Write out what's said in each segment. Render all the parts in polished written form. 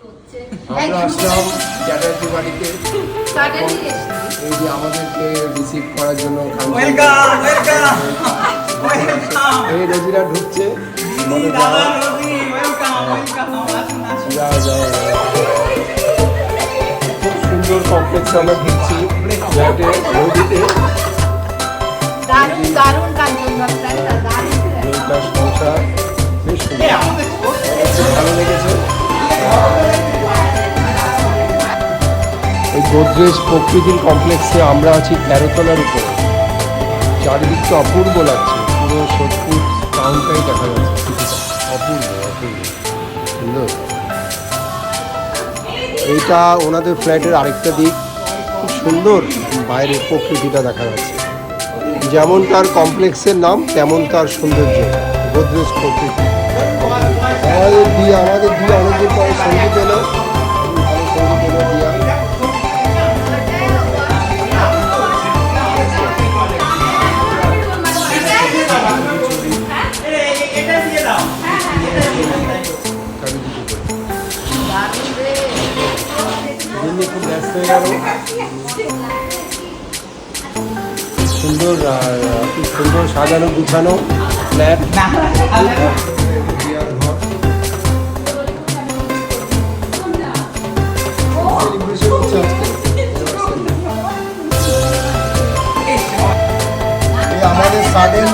আমরা আসলাম চ্যাটার্জি বাড়িতে। এই যে আমাদেরকে রিসিভ করার জন্য এই রোজিরা ঢুকছে। খুব সুন্দর কমপ্লেক্সে আমরা ঢুকছি ফ্ল্যাটে রোজিতে। সংসার বেশ সুন্দর, ভালো লেগেছে। এই গোদরেজ প্রকৃতির কমপ্লেক্সে আমরা আছি 13 তলার উপরে। চারিদিকটা অপূর্ব লাগছে, পুরো সোদপুর টাউনটাই দেখা যাচ্ছে। অপূর্ব অপূর্ব সুন্দর। এইটা ওনাদের ফ্ল্যাটের আরেকটা দিক, খুব সুন্দর বাইরের প্রকৃতিটা দেখা যাচ্ছে। যেমন তার কমপ্লেক্সের নাম তেমন তার সৌন্দর্য, গোদরেজ প্রকৃতি। আমাদের দিয়ে অনেকদিন পরে সঙ্গীত এলো, ভালো সঙ্গীত এলো দিয়া। খুব ব্যস্ত হয়ে গেল। সুন্দর খুব সুন্দর সাজানো গুছানো ফ্ল্যাট। আমাদের সাডেন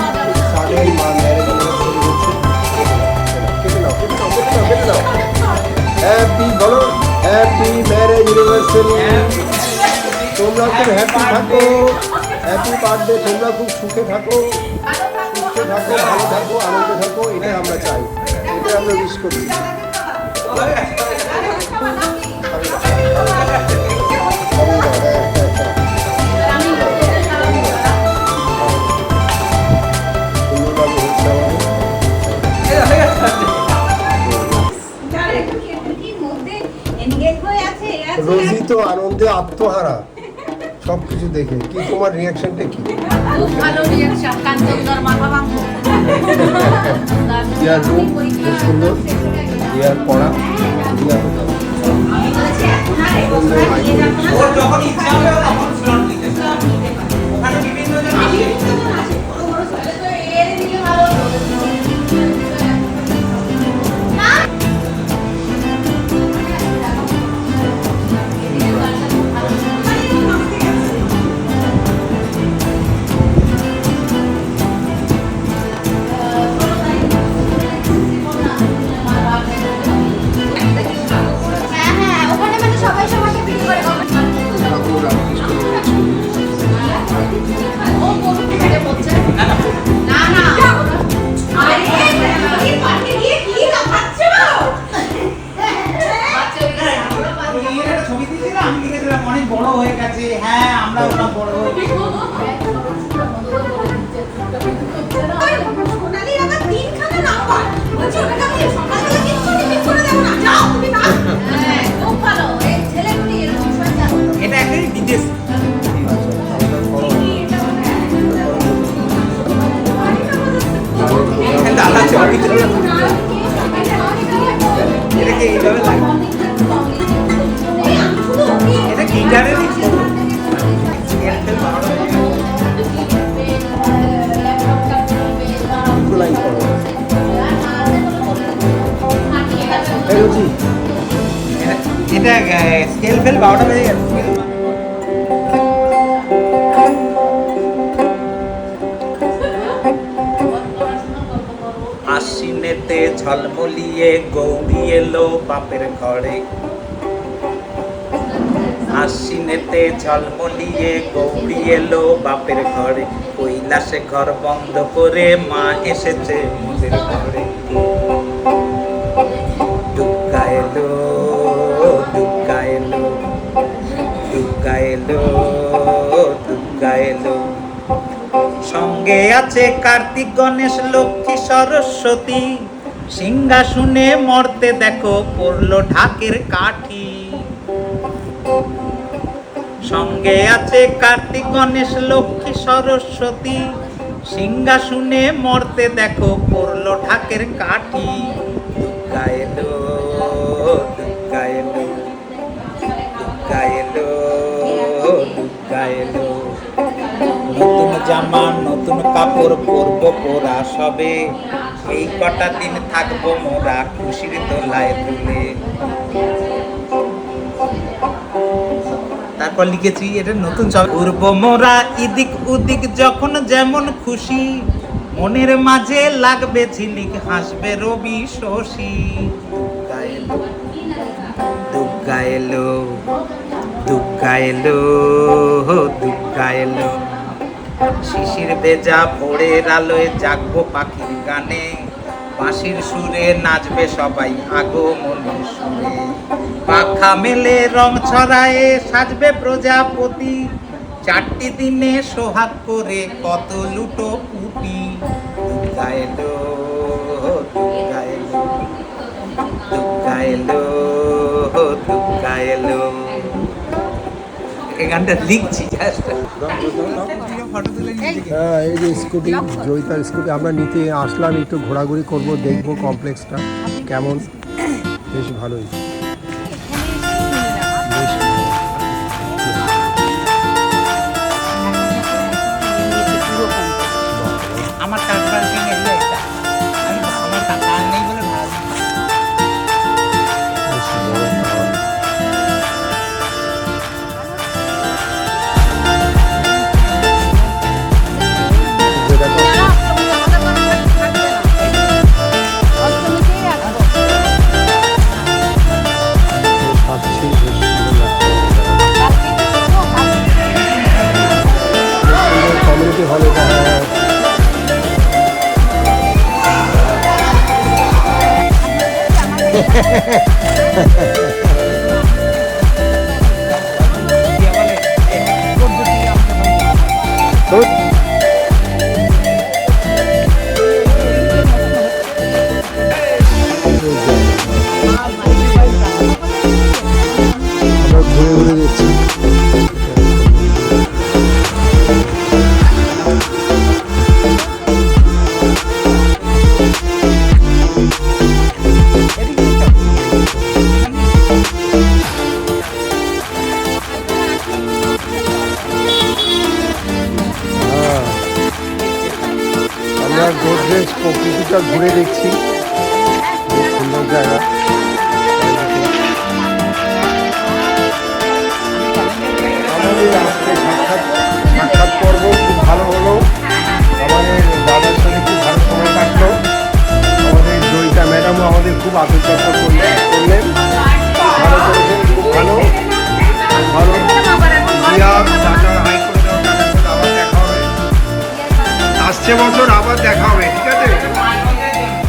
হ্যাপি বলো, হ্যাপি ম্যারেজ ইউনিভার্সারি। তোমরা খুব হ্যাপি থাকো, হ্যাপি বার্থডে। তোমরা খুব সুখে থাকো, ভালো থাকো, আনন্দে থাকো। এটাই আমরা চাই, এটাই আমরা উইশ করি। রোজি তো আনন্দে আত্মহারা সবকিছু দেখে। কি তোমার রিয়াকশনটা কি? খুব ভালো রিয়াকশন, কাঞ্চনদার মাথা ভাঙলো। ইয়ার রুম খুব সুন্দর, ইয়ার পড়া স্কেল ফেল 12টা বেজে গেছে। আশ্বিনেতে ঝলমলিয়ে গৌরী এলো বাপের ঘরে। আশ্বিনেতে ঝলমলিয়ে গৌরী এলো বাপের ঘরে। কৈলাসে ঘর বন্ধ করে মা এসেছে মোদের ঘরে। দুর্গা এলো, দুর্গা এলো, দুর্গা এলো, দুর্গা এলো। সঙ্গে আছে কার্তিক গণেশ লক্ষ্মী সরস্বতী। সিংহাসনে মর্তে দেখো পড়লো ঢাকের কাঠি। সঙ্গে আছে কার্তিক গণেশ লক্ষ্মী সরস্বতী। সিংহাসনে মর্তে দেখো পড়লো ঢাকের কাঠি। দুর্গা এলো, দুর্গা এলো। কাপড় পরবো পোড়া সবে, এই কটা দিন থাকবো মোরা খুশির দোলায় দুলে। তারপর লিখেছি এটা নতুন সব, উড়বো মোরা ইদিক উদিক যখন যেমন খুশি, মনের মাঝে লাগবে ঝিলিক হাসবে রবি শশী। দুগ্গা এলো দুগ্গা এলো দুগ্গা এলো, শিশির ভেজা ভোরের আলোয় জাগবো পাখির গানে, বাঁশির সুরে নাচবে সবাই আগমনের সুরে, পাখা মেলে রং ছড়ায়ে সাজবে প্রজাপতি, 4টি দিনে সোহাগ করে কত লুটো পুটি। দুগ্গা এলো দুগ্গা এলো দুগ্গা এলো দুগ্গা এলো। এই গানটা লিখছি জাস্ট। হ্যাঁ, এই যে স্কুটি, জয়িতার স্কুটি আমরা নিতে আসলাম, একটু ঘোরাঘুরি করব, দেখবো কমপ্লেক্সটা কেমন। বেশ ভালোই, বেশ আমার কার পার্কিং এলো এটা, আমি আমার টাকা নেই বলে ভাড়া দিই। বেশ বড় টাওয়ার। যে দেখো, বেশ হাঁটছি, বেশ সুন্দর লাগছে। বেশ সুন্দর কমিউনিটি হল এটা। তো আমরা ঘুরে ঘুরে দেখছি। হ্যাঁ, আমরা গোদরেজ প্রকৃতিটা ঘুরে দেখছি, বেশ সুন্দর জায়গা। আমাদের আজকে সাক্ষাৎ পর্ব খুব ভালো হলো, আমাদের দাদার সাথে খুব ভালো সময় কাটলো, আমাদের জয়িতা ম্যাডামও আমাদের খুব আদর যত্ন করলেন, ভালো করেছেন, খুব ভালো ভালো। দিয়া টাটা, হাই করে দাও, টাটা করে দাও, আবার দেখা হবে, আসছে বছর আবার দেখা হবে, ঠিক আছে?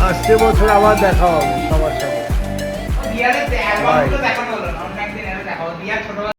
আসছে বছর আবার দেখা হবে সবার সাথে। বিয়ারে দেখা হলো না, অনেক দিন দেখা হলো, বিয়ার ছোটবেলা